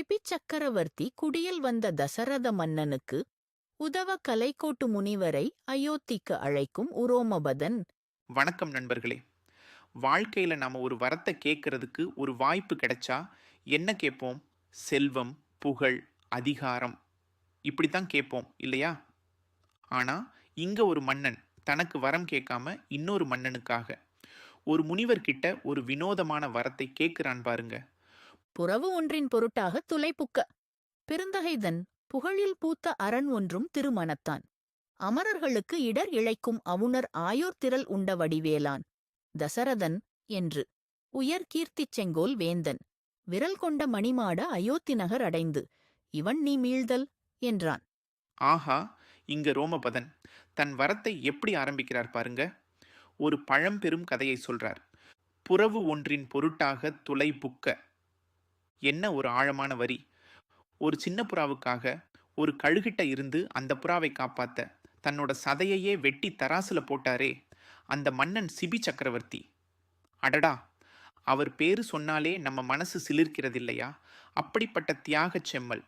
CP சக்கரவர்த்தி குடியில் வந்த தசரத மன்னனுக்கு உதவ கலைக்கோட்டு முனிவரை அயோத்திக்கு அழைக்கும் உரோமபதன். வணக்கம் நண்பர்களே. வாழ்க்கையில் நாம் ஒரு வரத்தை கேட்கறதுக்கு ஒரு வாய்ப்பு கிடைச்சா என்ன கேட்போம்? செல்வம், புகழ், அதிகாரம், இப்படி தான் கேட்போம் இல்லையா? ஆனால் இங்கே ஒரு மன்னன் தனக்கு வரம் கேட்காம இன்னொரு மன்னனுக்காக ஒரு முனிவர்கிட்ட ஒரு வினோதமான வரத்தை கேட்கிறான் பாருங்க. புறவு ஒன்றின் பொருட்டாக துளைப்புக்க பெருந்தகைதன் புகழில் பூத்த அரண் ஒன்றும் திருமணத்தான். அமரர்களுக்கு இடர் இழைக்கும் அவுணர் ஆயோர் திரள் உண்ட வடிவேலான் தசரதன் என்று உயர் கீர்த்திச் செங்கோல் வேந்தன் விரல் கொண்ட மணிமாட அயோத்தி நகர் அடைந்து இவன் நீ மீள்தல் என்றான். ஆஹா, இங்க ரோமபதன் தன் வரத்தை எப்படி ஆரம்பிக்கிறார் பாருங்க. ஒரு பழம்பெரும் கதையை சொல்றார். புறவு ஒன்றின் பொருட்டாக துளை புக்க. என்ன ஒரு ஆழமான வரி! ஒரு சின்ன புறாவுக்காக ஒரு கழுகிட்ட இருந்து அந்த புறாவை காப்பாத்த தன்னோட சதையையே வெட்டி தராசுல போட்டாரே அந்த மன்னன் சிபி சக்கரவர்த்தி. அடடா, அவர் பேரு சொன்னாலே நம்ம மனசு சிலிர்க்கிறது இல்லையா? அப்படிப்பட்ட தியாகச் செம்மல்,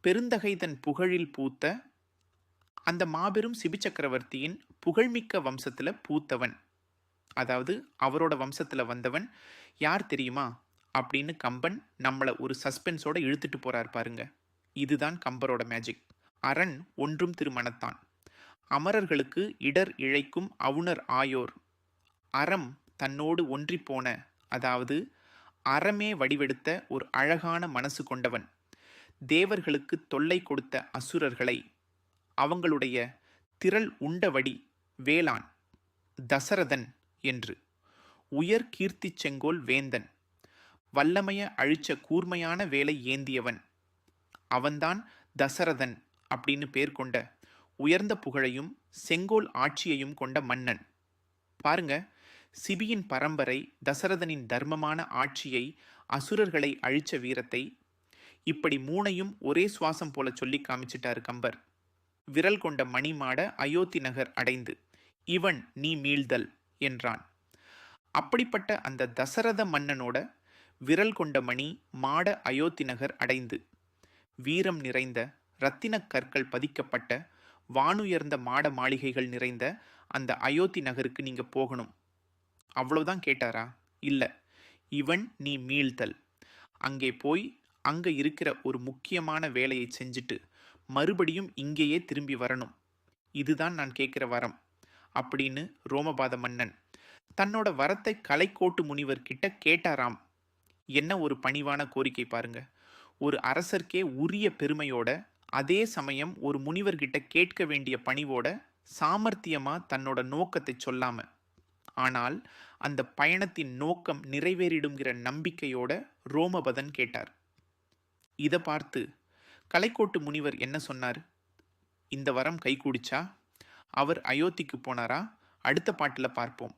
பெருந்தகைதன் புகழில் பூத்த அந்த மாபெரும் சிபி சக்கரவர்த்தியின் புகழ்மிக்க வம்சத்துல பூத்தவன், அதாவது அவரோட வம்சத்துல வந்தவன் யார் தெரியுமா அப்படின்னு கம்பன் நம்மளை ஒரு சஸ்பென்ஸோட இழுத்துட்டு போறார் பாருங்க. இதுதான் கம்பரோட மேஜிக். அரண் ஒன்றும் திருமணத்தான். அமரர்களுக்கு இடர் இழைக்கும் அவுணர் ஆயோர். அறம் தன்னோடு ஒன்றிப்போன, அதாவது அறமே வடிவெடுத்த ஒரு அழகான மனசு கொண்டவன். தேவர்களுக்கு தொல்லை கொடுத்த அசுரர்களை அவங்களுடைய திரள் உண்டவடி வேளான் தசரதன் என்று உயர் கீர்த்தி செங்கோல் வேந்தன், வல்லமைய அழிச்ச கூர்மையான வேலை ஏந்தியவன். அவன்தான் தசரதன் அப்படின்னு பேர் கொண்ட உயர்ந்த புகழையும் செங்கோல் ஆட்சியையும் கொண்ட மன்னன். பாருங்க, சிபியின் பரம்பரை தசரதனின் தர்மமான ஆட்சியை, அசுரர்களை அழிச்ச வீரத்தை, இப்படி மூணையும் ஒரே சுவாசம் போல சொல்லி காமிச்சிட்டாரு கம்பர். விரல் கொண்ட மணிமாட அயோத்தி நகர் அடைந்து இவன் நீ மீள்தல் என்றான். அப்படிப்பட்ட அந்த தசரத மன்னனோட விரல் கொண்ட மணி மாட அயோத்தி நகர் அடைந்து வீரம் நிறைந்த இரத்தினக் கற்கள் பதிக்கப்பட்ட வானுயர்ந்த மாட மாளிகைகள் நிறைந்த அந்த அயோத்தி நகருக்கு நீங்க போகணும். அவ்வளவுதான் கேட்டாரா? இல்ல, இவன் நீ மீள்தல். அங்கே போய் அங்க இருக்கிற ஒரு முக்கியமான வேலையை செஞ்சுட்டு மறுபடியும் இங்கேயே திரும்பி வரணும். இதுதான் நான் கேட்கிற வரம் அப்படின்னு ரோமபாத மன்னன் தன்னோட வரத்தை கலைக்கோட்டு முனிவர் கிட்ட கேட்டாராம். என்ன ஒரு பணிவான கோரிக்கை பாருங்க. ஒரு அரசர்க்கே உரிய பெருமையோட, அதே சமயம் ஒரு முனிவர்கிட்ட கேட்க வேண்டிய பணிவோட, சாமர்த்தியமா தன்னோட நோக்கத்தை சொல்லாம, ஆனால் அந்த பயணத்தின் நோக்கம் நிறைவேறிடுங்கிற நம்பிக்கையோட ரோமபதன் கேட்டார். இதை பார்த்து கலைக்கோட்டு முனிவர் என்ன சொன்னார்? இந்த வரம் கைகூடிச்சா? அவர் அயோத்திக்கு போனாரா? அடுத்த பாட்டில் பார்ப்போம்.